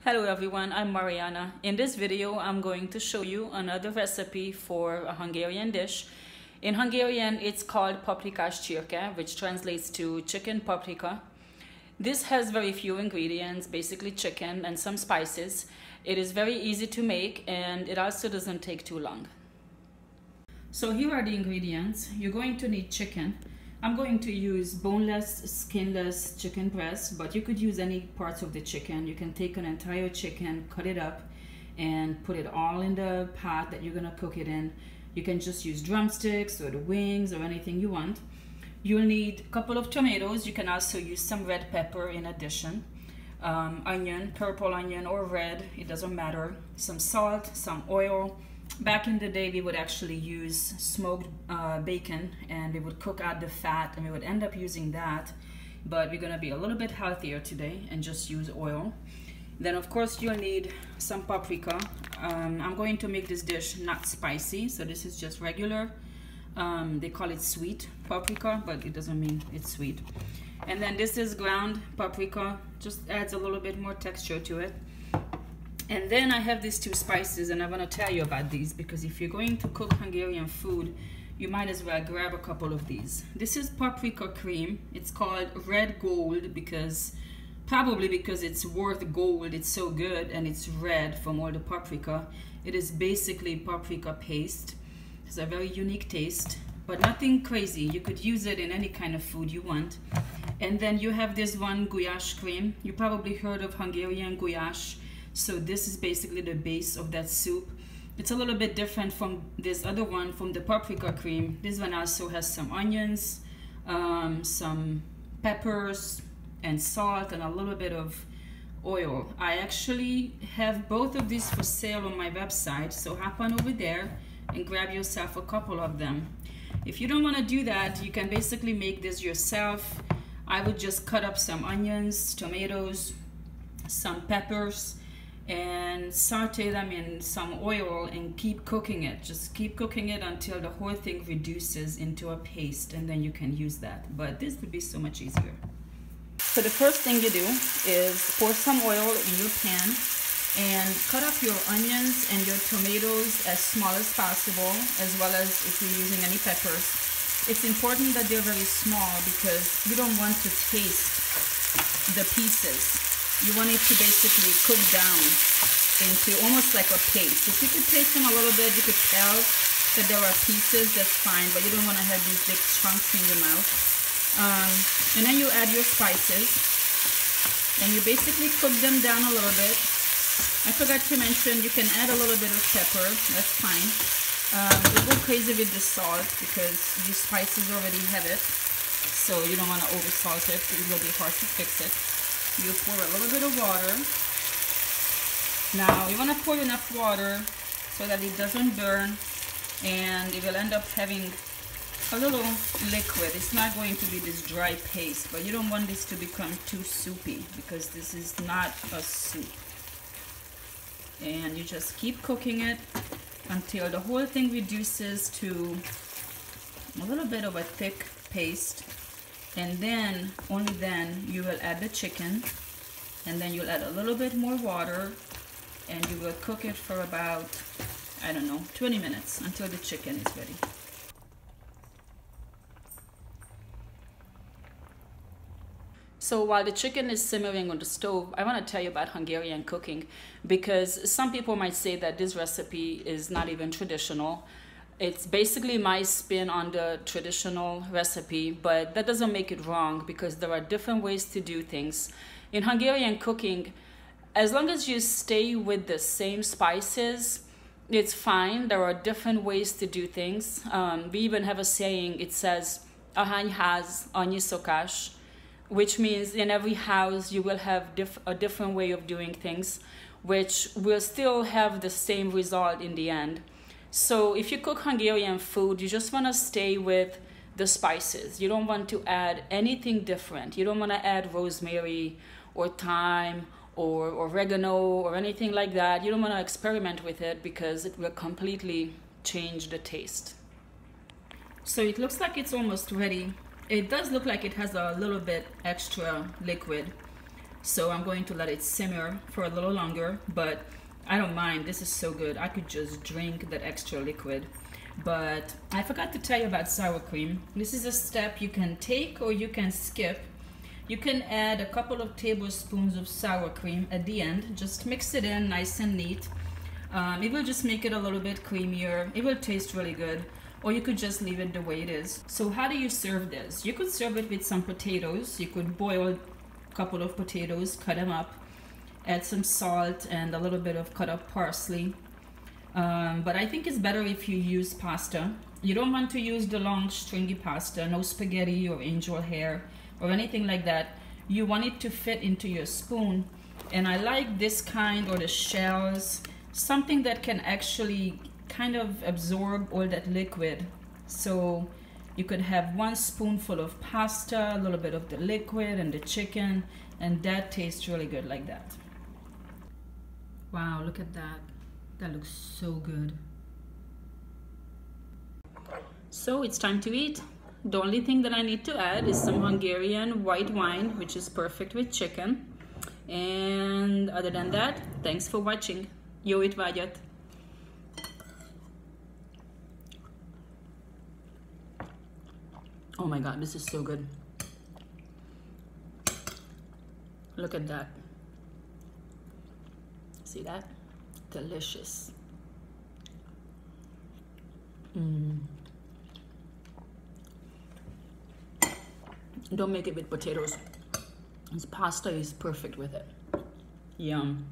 Hello everyone, I'm Mariana. In this video, I'm going to show you another recipe for a Hungarian dish. In Hungarian, it's called Paprikás Csirke, which translates to chicken paprika. This has very few ingredients, basically chicken and some spices. It is very easy to make and it also doesn't take too long. So here are the ingredients. You're going to need chicken. I'm going to use boneless, skinless chicken breast, but you could use any parts of the chicken. You can take an entire chicken, cut it up, and put it all in the pot that you're gonna cook it in. You can just use drumsticks or the wings or anything you want. You'll need a couple of tomatoes. You can also use some red pepper in addition. Onion, purple onion or red, it doesn't matter. Some salt, some oil. Back in the day, we would actually use smoked bacon and we would cook out the fat and we would end up using that. But we're gonna be a little bit healthier today and just use oil. Then of course you'll need some paprika. I'm going to make this dish not spicy, so this is just regular. They call it sweet paprika, but it doesn't mean it's sweet. And then this is ground paprika, just adds a little bit more texture to it. And then I have these two spices and I want to tell you about these because if you're going to cook Hungarian food, you might as well grab a couple of these. This is paprika cream. It's called red gold probably because it's worth gold. It's so good and it's red from all the paprika. It is basically paprika paste. It's a very unique taste, but nothing crazy. You could use it in any kind of food you want. And then you have this one goulash cream. You probably heard of Hungarian goulash. So this is basically the base of that soup. It's a little bit different from this other one, from the paprika cream. This one also has some onions, some peppers and salt and a little bit of oil. I actually have both of these for sale on my website, so hop on over there and grab yourself a couple of them. If you don't want to do that, you can basically make this yourself. I would just cut up some onions, tomatoes, some peppers, and saute them in some oil and keep cooking it. Just keep cooking it until the whole thing reduces into a paste, and then you can use that. But this would be so much easier. So the first thing you do is pour some oil in your pan and cut up your onions and your tomatoes as small as possible, as well as if you're using any peppers. It's important that they're very small because you don't want to taste the pieces. You want it to basically cook down into almost like a paste. If you could taste them a little bit, you could tell that there are pieces, that's fine, but you don't want to have these big chunks in your mouth. And then you add your spices and you basically cook them down a little bit. I forgot to mention you can add a little bit of pepper, that's fine. Don't go crazy with the salt because these spices already have it, so you don't want to over salt it. It will be hard to fix it. You pour a little bit of water. Now you want to pour enough water so that it doesn't burn and it will end up having a little liquid. It's not going to be this dry paste, but you don't want this to become too soupy because this is not a soup. And you just keep cooking it until the whole thing reduces to a little bit of a thick paste. And then, only then, you will add the chicken, and then you'll add a little bit more water, and you will cook it for about, I don't know, 20 minutes until the chicken is ready. So while the chicken is simmering on the stove, I want to tell you about Hungarian cooking, because some people might say that this recipe is not even traditional. It's basically my spin on the traditional recipe, but that doesn't make it wrong because there are different ways to do things. In Hungarian cooking, as long as you stay with the same spices, it's fine. There are different ways to do things. We even have a saying, it says, ahány ház, annyi szokás, which means in every house you will have a different way of doing things, which will still have the same result in the end. So if you cook Hungarian food, you just want to stay with the spices. You don't want to add anything different. You don't want to add rosemary or thyme or oregano or anything like that. You don't want to experiment with it because it will completely change the taste. So it looks like it's almost ready. It does look like it has a little bit extra liquid. So I'm going to let it simmer for a little longer, but I don't mind. This is so good. I could just drink that extra liquid. But I forgot to tell you about sour cream. This is a step you can take or you can skip. You can add a couple of tablespoons of sour cream at the end. Just mix it in nice and neat. It will just make it a little bit creamier. It will taste really good. Or you could just leave it the way it is. So how do you serve this? You could serve it with some potatoes. You could boil a couple of potatoes, cut them up, add some salt and a little bit of cut up parsley. But I think it's better if you use pasta. You don't want to use the long stringy pasta, no spaghetti or angel hair or anything like that. You want it to fit into your spoon. And I like this kind, or the shells, something that can actually kind of absorb all that liquid. So you could have 1 spoonful of pasta, a little bit of the liquid and the chicken, and that tastes really good like that. Wow, look at that. That looks so good. So it's time to eat. The only thing that I need to add is some Hungarian white wine, which is perfect with chicken. And other than that, thanks for watching. Jó étvágyat! Oh my god, this is so good. Look at that. See that? Delicious. Don't make it with potatoes. This pasta is perfect with it. Yum.